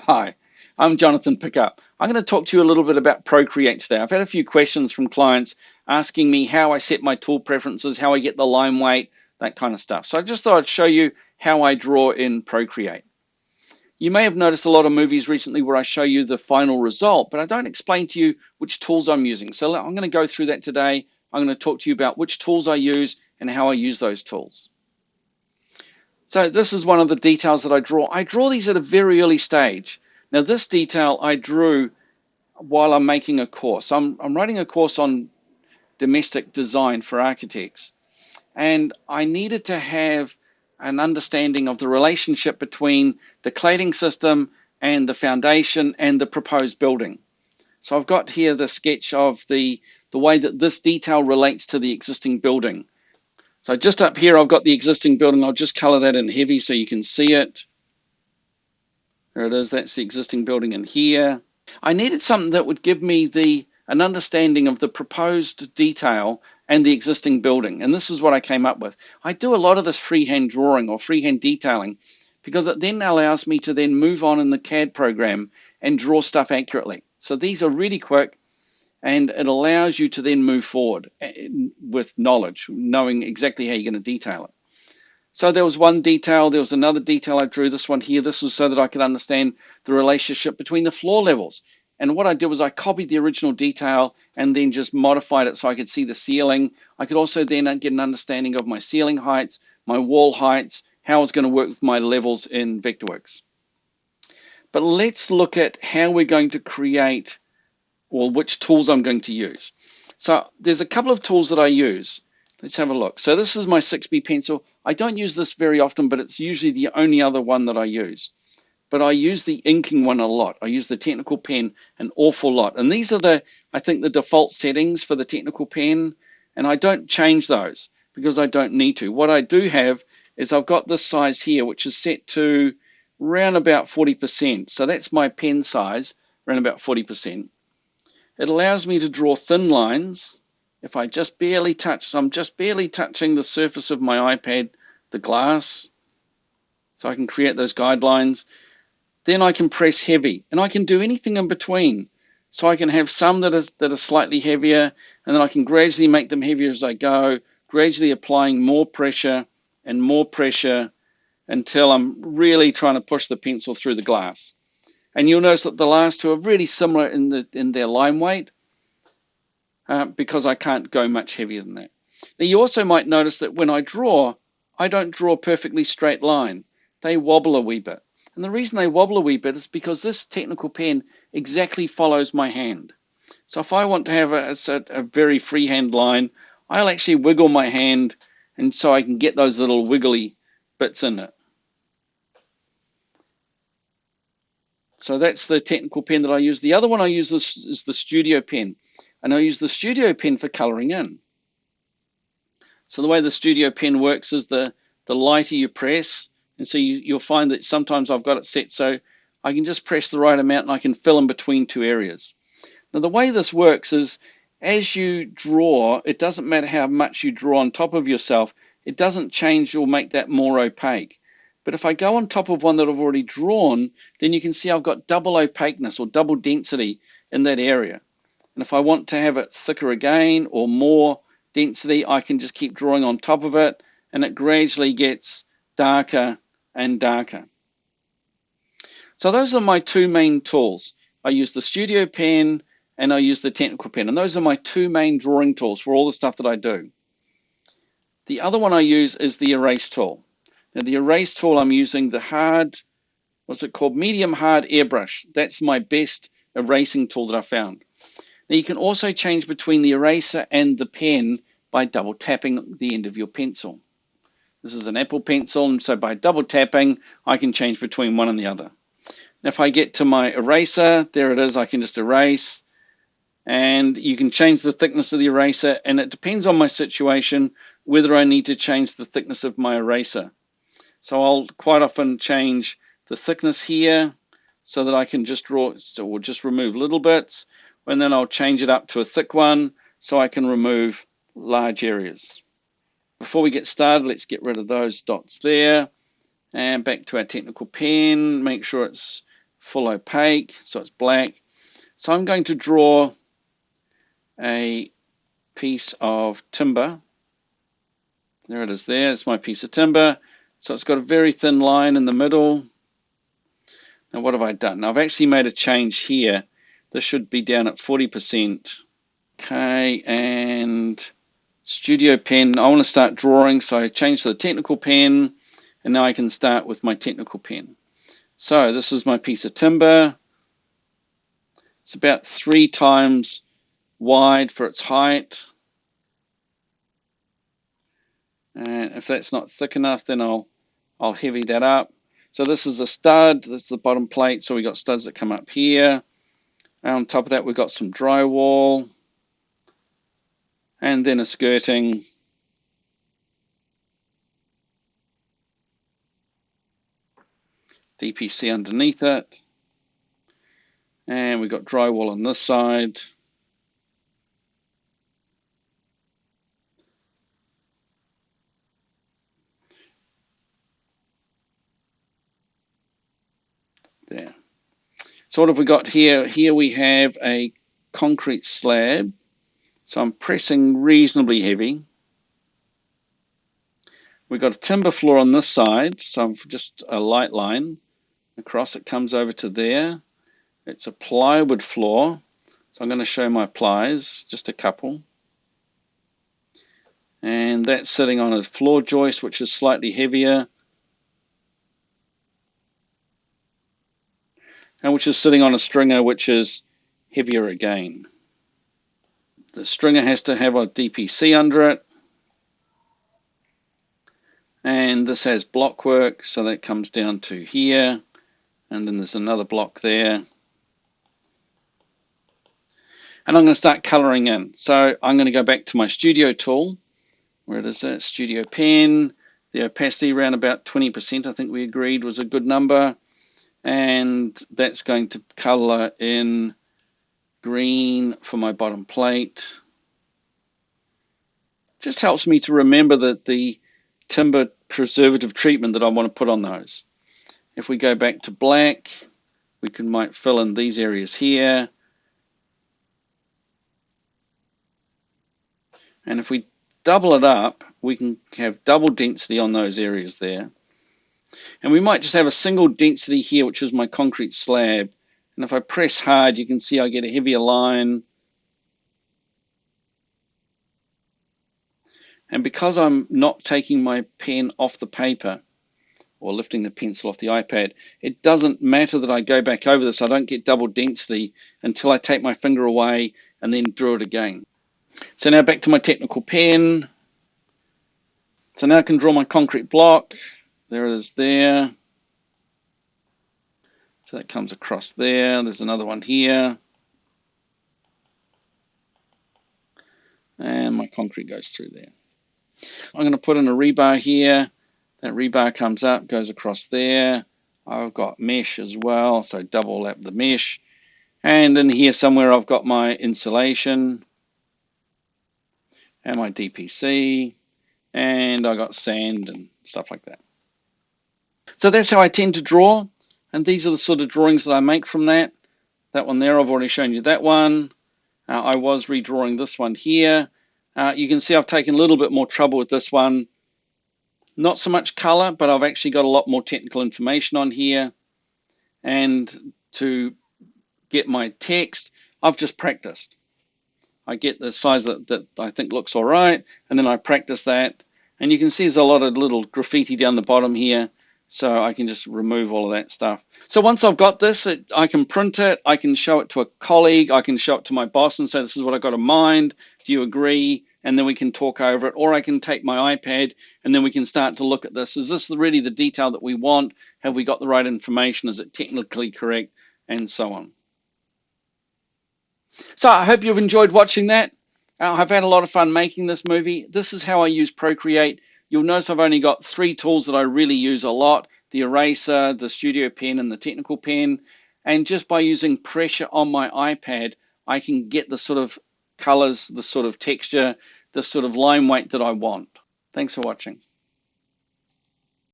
Hi, I'm Jonathan Pickup. I'm going to talk to you a little bit about Procreate today. I've had a few questions from clients asking me how I set my tool preferences, how I get the line weight, that kind of stuff. So I just thought I'd show you how I draw in Procreate. You may have noticed a lot of movies recently where I show you the final result, but I don't explain to you which tools I'm using. So I'm going to go through that today. I'm going to talk to you about which tools I use and how I use those tools. So this is one of the details that I draw. I draw these at a very early stage. Now this detail I drew while I'm making a course. I'm writing a course on domestic design for architects, and I needed to have an understanding of the relationship between the cladding system and the foundation and the proposed building. So I've got here the sketch of the way that this detail relates to the existing building. So just up here I've got the existing building. I'll just color that in heavy so you can see it. There it is, that's the existing building in here. I needed something that would give me an understanding of the proposed detail and the existing building, and this is what I came up with. I do a lot of this freehand drawing or freehand detailing because it then allows me to then move on in the CAD program and draw stuff accurately. So these are really quick, and it allows you to then move forward with knowledge, knowing exactly how you're going to detail it. So there was one detail, there was another detail I drew, this one here. This was so that I could understand the relationship between the floor levels. And what I did was I copied the original detail and then just modified it so I could see the ceiling. I could also then get an understanding of my ceiling heights, my wall heights, how I was going to work with my levels in Vectorworks. But let's look at how we're going to create, or which tools I'm going to use. So there's a couple of tools that I use. Let's have a look. So this is my 6B pencil. I don't use this very often, but it's usually the only other one that I use. But I use the inking one a lot. I use the technical pen an awful lot. And these are I think the default settings for the technical pen. And I don't change those because I don't need to. What I do have is I've got this size here, which is set to around about 40%. So that's my pen size, around about 40%. It allows me to draw thin lines. If I just barely touch, so I'm just barely touching the surface of my iPad, the glass, so I can create those guidelines. Then I can press heavy, and I can do anything in between. So I can have some that are slightly heavier, and then I can gradually make them heavier as I go, gradually applying more pressure and more pressure until I'm really trying to push the pencil through the glass. And you'll notice that the last two are really similar in their line weight, because I can't go much heavier than that. Now you also might notice that when I draw, I don't draw a perfectly straight line. They wobble a wee bit. And the reason they wobble a wee bit is because this technical pen exactly follows my hand. So if I want to have a very freehand line, I'll actually wiggle my hand, and so I can get those little wiggly bits in it. So that's the technical pen that I use. The other one I use is the studio pen. And I use the studio pen for coloring in. So the way the studio pen works is the lighter you press, and so you'll find that sometimes I've got it set so I can just press the right amount and I can fill in between two areas. Now the way this works is as you draw, it doesn't matter how much you draw on top of yourself, it doesn't change or make that more opaque. But if I go on top of one that I've already drawn, then you can see I've got double opaqueness or double density in that area. And if I want to have it thicker again or more density, I can just keep drawing on top of it, and it gradually gets darker and darker. So those are my two main tools. I use the studio pen and I use the technical pen, and those are my two main drawing tools for all the stuff that I do. The other one I use is the erase tool. Now the erase tool, I'm using the medium hard airbrush. That's my best erasing tool that I found. Now you can also change between the eraser and the pen by double tapping the end of your pencil. This is an Apple pencil, and so by double tapping I can change between one and the other. Now if I get to my eraser, there it is, I can just erase, and you can change the thickness of the eraser, and it depends on my situation whether I need to change the thickness of my eraser. So I'll quite often change the thickness here so that I can just draw or just remove little bits, and then I'll change it up to a thick one so I can remove large areas. Before we get started, let's get rid of those dots there, and back to our technical pen. Make sure it's full opaque, so it's black. So I'm going to draw a piece of timber. There it is there. It's my piece of timber. So it's got a very thin line in the middle. Now what have I done? I've actually made a change here. This should be down at 40%. Okay, and Studio Pen. I want to start drawing, so I changed to the technical pen, and now I can start with my technical pen. So this is my piece of timber. It's about 3 times wide for its height. And if that's not thick enough, then I'll heavy that up. So this is a stud. This is the bottom plate. So we got studs that come up here. And on top of that, we've got some drywall. And then a skirting. DPC underneath it. And we've got drywall on this side. There. So what have we got here? Here we have a concrete slab. So I'm pressing reasonably heavy. We've got a timber floor on this side, so I'm just a light line across. It comes over to there. It's a plywood floor, so I'm going to show my plies, just a couple. And that's sitting on a floor joist, which is slightly heavier. And which is sitting on a stringer, which is heavier again. The stringer has to have a DPC under it. And this has block work, so that comes down to here. And then there's another block there. And I'm going to start coloring in. So I'm going to go back to my studio tool. Where it is at? Studio Pen. The opacity around about 20%, I think we agreed was a good number. And that's going to color in green for my bottom plate. Just helps me to remember that the timber preservative treatment that I want to put on those. If we go back to black, we might fill in these areas here. And if we double it up, we can have double density on those areas there. And we might just have a single density here, which is my concrete slab. And if I press hard, you can see I get a heavier line. And because I'm not taking my pen off the paper or lifting the pencil off the iPad, it doesn't matter that I go back over this. I don't get double density until I take my finger away and then draw it again. So now back to my technical pen. So now I can draw my concrete block. There it is there. So that comes across there. There's another one here. And my concrete goes through there. I'm going to put in a rebar here. That rebar comes up, goes across there. I've got mesh as well, so double lap the mesh. And in here somewhere I've got my insulation and my DPC. And I got sand and stuff like that. So that's how I tend to draw, and these are the sort of drawings that I make from that. That one there, I've already shown you that one. I was redrawing this one here. You can see I've taken a little bit more trouble with this one. Not so much color, but I've actually got a lot more technical information on here. And to get my text, I've just practiced. I get the size that I think looks all right, and then I practice that. And you can see there's a lot of little graffiti down the bottom here. So I can just remove all of that stuff. So once I've got this, I can print it, I can show it to a colleague, I can show it to my boss and say, this is what I got in mind, do you agree? And then we can talk over it. Or I can take my iPad and then we can start to look at this. Is this really the detail that we want? Have we got the right information? Is it technically correct? And so on. So I hope you've enjoyed watching that. I've had a lot of fun making this movie. This is how I use Procreate. You'll notice I've only got 3 tools that I really use a lot: the eraser, the studio pen, and the technical pen. And just by using pressure on my iPad, I can get the sort of colors, the sort of texture, the sort of line weight that I want. Thanks for watching.